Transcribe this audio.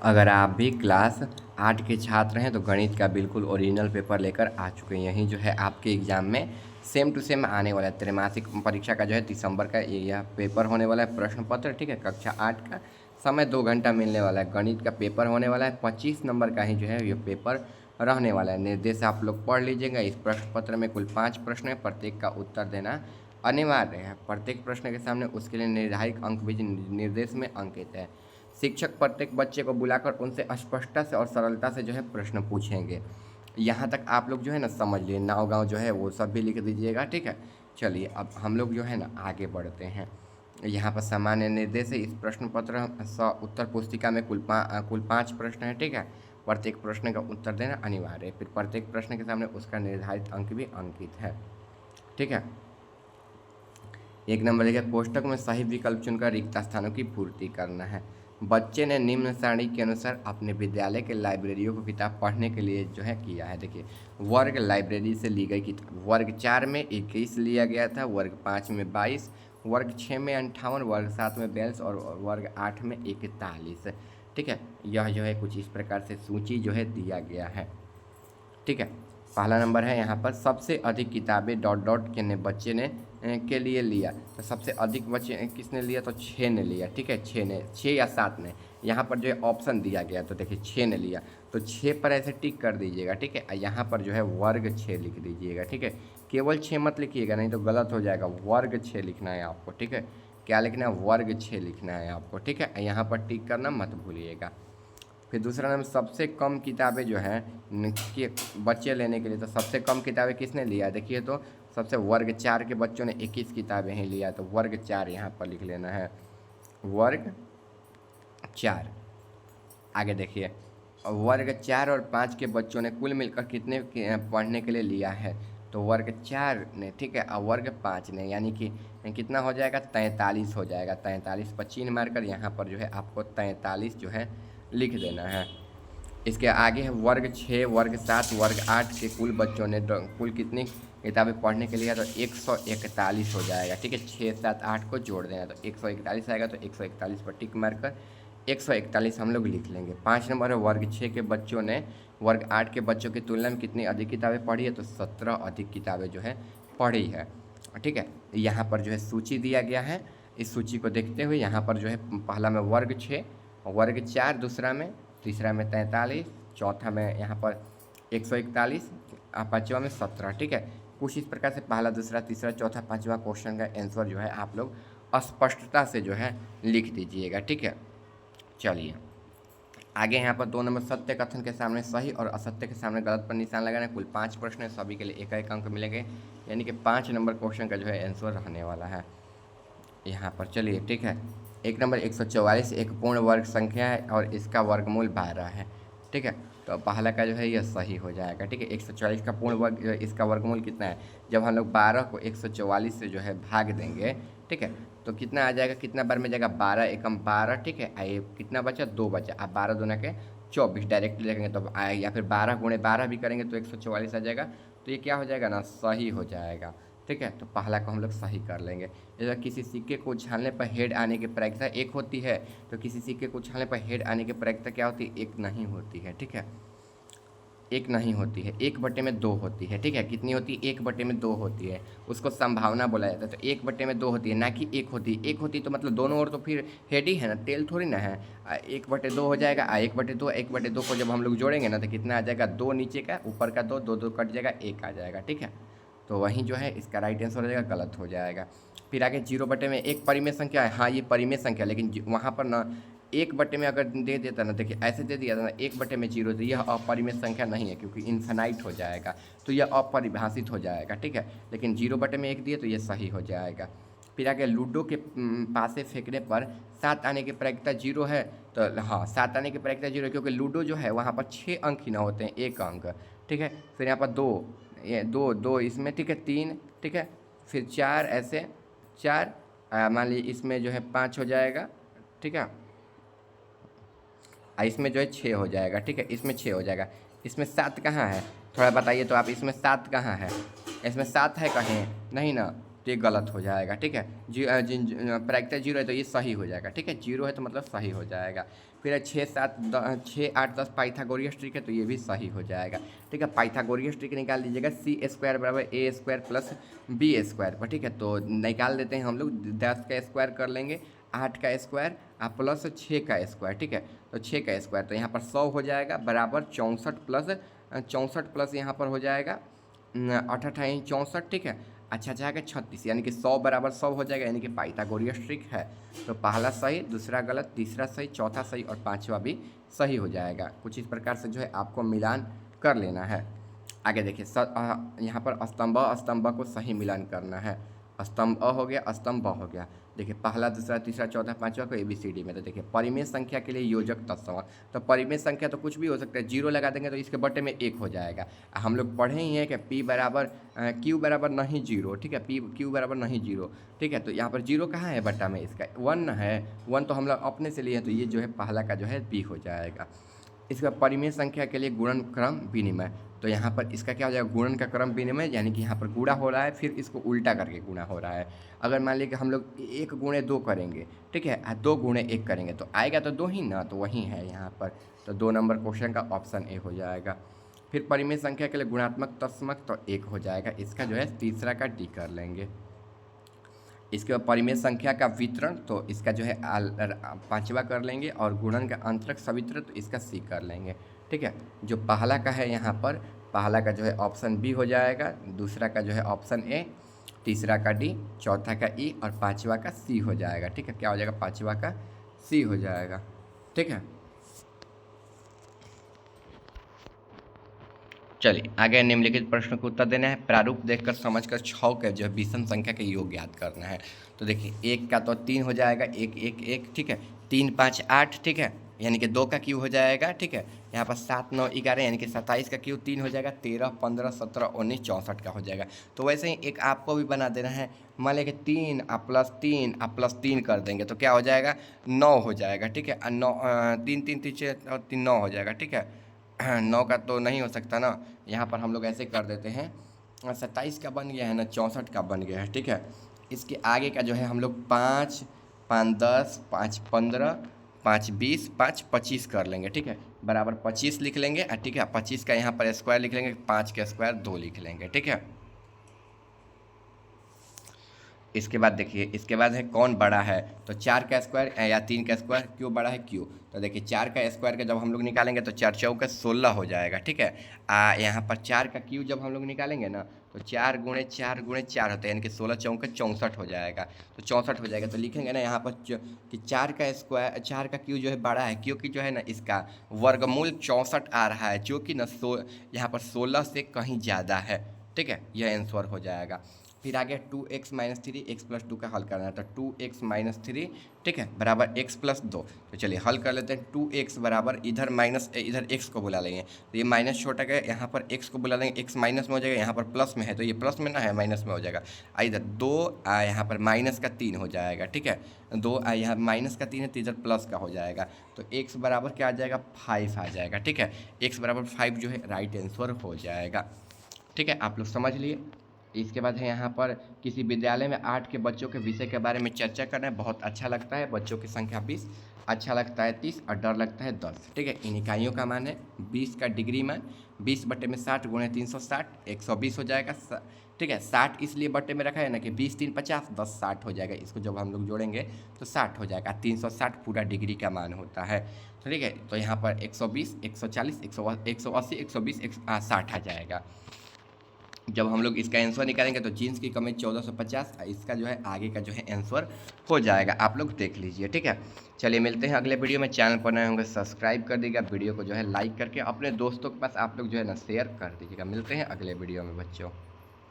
अगर आप भी क्लास 8 के छात्र हैं तो गणित का बिल्कुल ओरिजिनल पेपर लेकर आ चुके हैं। यही जो है आपके एग्ज़ाम में सेम टू सेम आने वाला है। त्रैमासिक परीक्षा का जो है दिसंबर का यह पेपर होने वाला है, प्रश्न पत्र, ठीक है। कक्षा 8 का समय 2 घंटा मिलने वाला है। गणित का पेपर होने वाला है, 25 नंबर का ही जो है ये पेपर रहने वाला है। निर्देश आप लोग पढ़ लीजिएगा। इस प्रश्न पत्र में कुल 5 प्रश्न है, प्रत्येक का उत्तर देना अनिवार्य है। प्रत्येक प्रश्न के सामने उसके लिए निर्धारित अंक भी निर्देश में अंकित है। शिक्षक प्रत्येक बच्चे को बुलाकर उनसे स्पष्टता से और सरलता से जो है प्रश्न पूछेंगे। यहाँ तक आप लोग जो है ना समझ लिए। नाव गाँव जो है वो सब भी लिख दीजिएगा, ठीक है। चलिए अब हम लोग जो है ना आगे बढ़ते हैं। यहाँ पर सामान्य निर्देश है। इस प्रश्न पत्र उत्तर पुस्तिका में कुल 5 प्रश्न है, ठीक है। प्रत्येक प्रश्न का उत्तर देना अनिवार्य है। फिर प्रत्येक प्रश्न के सामने उसका निर्धारित अंक भी अंकित है, ठीक है। 1 नंबर लिखा, कोष्ठक में सही विकल्प चुनकर रिक्त स्थानों की पूर्ति करना है। बच्चे ने निम्न सारणी के अनुसार अपने विद्यालय के लाइब्रेरियों को किताब पढ़ने के लिए जो है किया है। देखिए, वर्ग लाइब्रेरी से ली गई किताब वर्ग 4 में 21 लिया गया था, वर्ग 5 में 22, वर्ग 6 में 58, वर्ग 7 में 42 और वर्ग 8 में 41, ठीक है। यह जो है कुछ इस प्रकार से सूची जो है दिया गया है, ठीक है। पहला नंबर है यहाँ पर, सबसे अधिक किताबें डॉट डॉट के बच्चे ने के लिए लिया। तो सबसे अधिक बच्चे किसने लिया? तो 6 ने लिया, ठीक है। 6 या 7 ने, यहाँ पर जो है ऑप्शन दिया गया, तो देखिए 6 ने लिया, तो 6 पर ऐसे टिक कर दीजिएगा, ठीक है। यहाँ पर जो है वर्ग 6 लिख दीजिएगा, ठीक है। केवल 6 मत लिखिएगा, नहीं तो गलत हो जाएगा। वर्ग 6 लिखना है आपको, ठीक है। क्या लिखना है? वर्ग 6 लिखना है आपको, ठीक है। यहाँ पर टिक करना मत भूलिएगा। फिर दूसरा नंबर, सबसे कम किताबें जो है कि बच्चे लेने के लिए, तो सबसे कम किताबें किसने लिया? देखिए, तो सबसे वर्ग 4 के बच्चों ने 21 किताबें ही लिया, तो वर्ग 4 यहाँ पर लिख लेना है, वर्ग 4। आगे देखिए, वर्ग 4 और 5 के बच्चों ने कुल मिलकर कितने पढ़ने के लिए लिया है? तो वर्ग 4 ने, ठीक है, और वर्ग 5 ने, यानी कि कितना हो जाएगा? 43 हो जाएगा। 43 पर चिन्ह मारकर यहाँ पर जो है आपको 43 जो है लिख देना है। इसके आगे है वर्ग 6, वर्ग 7, वर्ग 8 के कुल बच्चों ने कुल कितनी किताबें पढ़ने के लिए? तो 141 हो जाएगा, ठीक है। 6, 7, 8 को जोड़ देना, तो 141 आएगा। तो 141 पर टिक मारकर 141 हम लोग लिख लेंगे। 5 नंबर है, वर्ग 6 के बच्चों ने वर्ग 8 के बच्चों की तुलना में कितनी अधिक किताबें पढ़ी है? तो 17 अधिक किताबें जो है पढ़ी है, ठीक है। यहाँ पर जो है सूची दिया गया है। इस सूची को देखते हुए यहाँ पर जो है पहला में वर्ग 6, वर्ग 4 दूसरा में, तीसरा में 43, चौथा में यहाँ पर 141, पाँचवा में 17, ठीक है। कुछ इस प्रकार से पहला, दूसरा, तीसरा, चौथा, पाँचवा क्वेश्चन का आंसर जो है आप लोग स्पष्टता से जो है लिख दीजिएगा, ठीक है। चलिए आगे, यहाँ पर 2 नंबर, सत्य कथन के सामने सही और असत्य के सामने गलत पर निशान लगाना। कुल 5 प्रश्न है, सभी के लिए एक एक अंक मिलेंगे, यानी कि 5 नंबर क्वेश्चन का जो है आंसर रहने वाला है यहाँ पर। चलिए, ठीक है। 1 नंबर, 144 एक पूर्ण वर्ग संख्या है और इसका वर्गमूल 12 है, ठीक है। तो पहला का जो है यह सही हो जाएगा, ठीक है। 144 का पूर्ण वर्ग, इसका वर्गमूल कितना है? जब हम लोग 12 को 144 से जो है भाग देंगे, ठीक है, तो कितना आ जाएगा? कितना बार में जाएगा? 12 एकम 12, ठीक है। ये कितना बचा? 2 बचा। आप 12 दूना के 24 डायरेक्ट लिखेंगे तो आए, या फिर 12 गुणे 12 भी करेंगे तो 144 आ जाएगा। तो ये क्या हो जाएगा ना? सही हो जाएगा, ठीक है। तो पहला को हम लोग सही कर लेंगे। जैसे किसी सिक्के को उछालने पर हेड आने की प्रायिकता 1 होती है, तो किसी सिक्के को उछालने पर हेड आने की प्रायिकता क्या होती है? 1 नहीं होती है, ठीक है। 1 नहीं होती है, 1/2 होती है, ठीक है। कितनी होती है? 1/2 होती है। उसको संभावना बोला जाता है। तो 1/2 होती है, ना कि 1 होती है। 1 होती तो मतलब दोनों ओर तो फिर हेड ही है ना, टेल थोड़ी ना है। 1/2 हो जाएगा। 1/2, 1/2 को जब हम लोग जोड़ेंगे ना तो कितना आ जाएगा? 2 नीचे का, ऊपर का 2, 2 2 कट जाएगा, 1 आ जाएगा, ठीक है। तो वहीं जो है इसका राइट आंसर हो जाएगा, गलत हो जाएगा। फिर आगे 0/1 परिमेय संख्या है। हाँ, ये परिमेय संख्या, लेकिन वहाँ पर ना 1/में अगर दे देता ना, देखिए ऐसे दे दिया था ना 1/0, तो यह अपरिमेय संख्या नहीं है, क्योंकि इन्फिनाइट हो जाएगा, तो यह अपरिभाषित हो जाएगा, ठीक है। लेकिन 0/1 दिए तो ये सही हो जाएगा। फिर आगे, लूडो के पासे फेंकने पर 7 आने की प्रायिकता 0 है। तो हाँ, 7 आने की प्रायिकता 0 है, क्योंकि लूडो जो है वहाँ पर 6 अंक ही ना होते हैं, 1 अंक, ठीक है। फिर यहाँ पर 2, ये 2 2 इसमें, ठीक है, 3, ठीक है। फिर 4, ऐसे 4, मान लीजिए इसमें जो है 5 हो जाएगा, ठीक है। इसमें जो है 6 हो जाएगा, ठीक है। इसमें 6 हो जाएगा। इसमें 7 कहाँ है? थोड़ा बताइए तो आप, इसमें 7 कहाँ है? इसमें 7 है कहीं? नहीं ना। तो ये गलत हो जाएगा, ठीक है। प्रायिकता 0 है तो ये सही हो जाएगा, ठीक है। 0 है तो मतलब सही हो जाएगा। फिर 6 8 10 पाइथागोरियस ट्रिक है तो ये भी सही हो जाएगा, ठीक है। पाइथागोरियस ट्रिक निकाल लीजिएगा, C² बराबर A² प्लस B² पर, ठीक है। तो निकाल देते हैं हम लोग, 10 का स्क्वायर कर लेंगे, 8 का स्क्वायर प्लस 6 का स्क्वायर, ठीक है। तो 6 का स्क्वायर तो यहाँ पर 100 हो जाएगा बराबर 64 प्लस यहाँ पर हो जाएगा 8 64, ठीक है। अच्छा जाएगा 36, यानी कि 100 बराबर 100 हो जाएगा, यानी कि पाइथागोरियस ट्रिक है। तो पहला सही, दूसरा गलत, तीसरा सही, चौथा सही और पांचवा भी सही हो जाएगा। कुछ इस प्रकार से जो है आपको मिलान कर लेना है। आगे देखिए यहाँ पर स्तंभ को सही मिलान करना है। स्तंभ अ हो गया, स्तंभ ब हो गया। देखिए पहला, दूसरा, तीसरा, चौथा, पांचवा को ABCD में। तो देखिए परिमेय संख्या के लिए योजक तत्सम, तो परिमेय संख्या तो कुछ भी हो सकता है, 0 लगा देंगे तो इसके बटे में 1 हो जाएगा। हम लोग पढ़े ही हैं कि P बराबर Q बराबर नहीं 0, ठीक है। Q बराबर नहीं 0, ठीक है। तो यहाँ पर 0 कहाँ है बट्टा में, इसका 1 है, 1 तो हम लोग अपने से लिए हैं, तो ये जो है पहला का जो है B हो जाएगा। इसके बाद परिमेय संख्या के लिए गुणन क्रम विनिमय, तो यहाँ पर इसका क्या हो जाएगा, गुणन का क्रम विनिमय, यानी कि यहाँ पर गुणा हो रहा है फिर इसको उल्टा करके गुणा हो रहा है। अगर मान लीजिए कि हम लोग 1 गुणे 2 करेंगे, ठीक है, 2 गुणे 1 करेंगे तो आएगा तो 2 ही ना, तो वही है यहाँ पर। तो 2 नंबर क्वेश्चन का ऑप्शन ए हो जाएगा। फिर परिमेय संख्या के लिए गुणात्मक तत्समक तो 1 हो जाएगा, इसका जो है तीसरा का डी कर लेंगे। इसके बाद परिमेय संख्या का वितरण, तो इसका जो है पांचवा कर लेंगे, और गुणन का अंतरक सवितरण तो इसका सी कर लेंगे, ठीक है। जो पहला का है यहाँ पर, पहला का जो है ऑप्शन बी हो जाएगा, दूसरा का जो है ऑप्शन ए, तीसरा का डी, चौथा का ई और पांचवा का सी हो जाएगा, ठीक है। क्या हो जाएगा, पांचवा का सी हो जाएगा, ठीक है। चलिए आगे निम्नलिखित प्रश्न को उत्तर देना है। प्रारूप देखकर समझकर 6 के जो है विषम संख्या के योग ज्ञात करना है। तो देखिए 1 का तो 3 हो जाएगा, 1 1 1, ठीक है। 3 5 8, ठीक है, यानी कि 2 का क्यू हो जाएगा, ठीक है। यहाँ पर 7 9 11, यानी कि 27 का क्यू 3 हो जाएगा, 13 15 17 19 64 का हो जाएगा। तो वैसे ही एक आपको भी बना देना है। मान लें कि 3 प्लस 3 कर देंगे तो क्या हो जाएगा, 9 हो जाएगा, ठीक है। 9 3 3 3 3 9 हो जाएगा, ठीक है। 9 का तो नहीं हो सकता ना, यहाँ पर हम लोग ऐसे कर देते हैं, 27 का बन गया है ना, 64 का बन गया है, ठीक है। इसके आगे का जो है हम लोग 5 5 10 5 15 5 20 5 25 कर लेंगे, ठीक है, बराबर 25 लिख लेंगे, ठीक है। 25 का यहाँ पर स्क्वायर लिख लेंगे, 5 का स्क्वायर 2 लिख लेंगे, ठीक है। इसके बाद देखिए, इसके बाद है कौन बड़ा है, तो 4 का स्क्वायर या 3 का स्क्वायर, क्यों बड़ा है क्यों। तो देखिए 4 का स्क्वायर का जब हम लोग निकालेंगे तो 4 चौका 16 हो जाएगा, ठीक है। यहाँ पर 4 का क्यू जब हम लोग निकालेंगे ना तो 4 गुणे 4 गुणे 4 होता है, यानी कि 16 चौका 64 हो जाएगा, तो 64 हो जाएगा। तो लिखेंगे ना यहाँ पर कि 4 का स्क्वायर, 4 का क्यू जो है बड़ा है, क्योंकि जो है ना इसका वर्गमूल 64 आ रहा है, जो कि ना यहाँ पर 16 से कहीं ज़्यादा है, ठीक है, यह आंसर हो जाएगा। फिर आगे 2x माइनस 3 x प्लस 2 का हल करना है, तो 2x माइनस 3, ठीक है, बराबर x प्लस 2। तो चलिए हल कर लेते हैं। 2x बराबर इधर माइनस, इधर x को बुला लेंगे, तो ये माइनस छोटा गया, यहाँ पर x को बुला लेंगे, x माइनस में हो जाएगा, यहाँ पर प्लस में है तो ये प्लस में ना है, माइनस में हो जाएगा। इधर 2 यहाँ पर माइनस का 3 हो जाएगा, ठीक है। 2 यहाँ माइनस का 3 है तो इधर प्लस का हो जाएगा, तो x बराबर क्या आ जाएगा, 5 आ जाएगा, ठीक है। x बराबर 5 जो है राइट आंसर हो जाएगा, ठीक है। आप लोग समझ लिए। इसके बाद है यहाँ पर किसी विद्यालय में 8 के बच्चों के विषय के बारे में चर्चा करना है। बहुत अच्छा लगता है, बच्चों की संख्या 20, अच्छा लगता है 30 और डर लगता है 10, ठीक है। इन इकाइयों का मान है 20 का डिग्री मान 20 बटे में 60 गुणे 360 120 हो जाएगा, ठीक है। 60 इसलिए बटे में रखा है ना कि 20 3 50 10 60 हो जाएगा, इसको जब हम लोग जोड़ेंगे तो 60 हो जाएगा। 360 पूरा डिग्री का मान होता है, ठीक है। तो यहाँ पर 120 140 180 120 60 आ जाएगा। जब हम लोग इसका आंसर निकालेंगे तो जीन्स की कमी 1450, इसका जो है आगे का जो है आंसर हो जाएगा, आप लोग देख लीजिए, ठीक है। चलिए मिलते हैं अगले वीडियो में। चैनल पर नए होंगे सब्सक्राइब कर दीजिएगा, वीडियो को जो है लाइक करके अपने दोस्तों के पास आप लोग जो है ना शेयर कर दीजिएगा। मिलते हैं अगले वीडियो में बच्चों।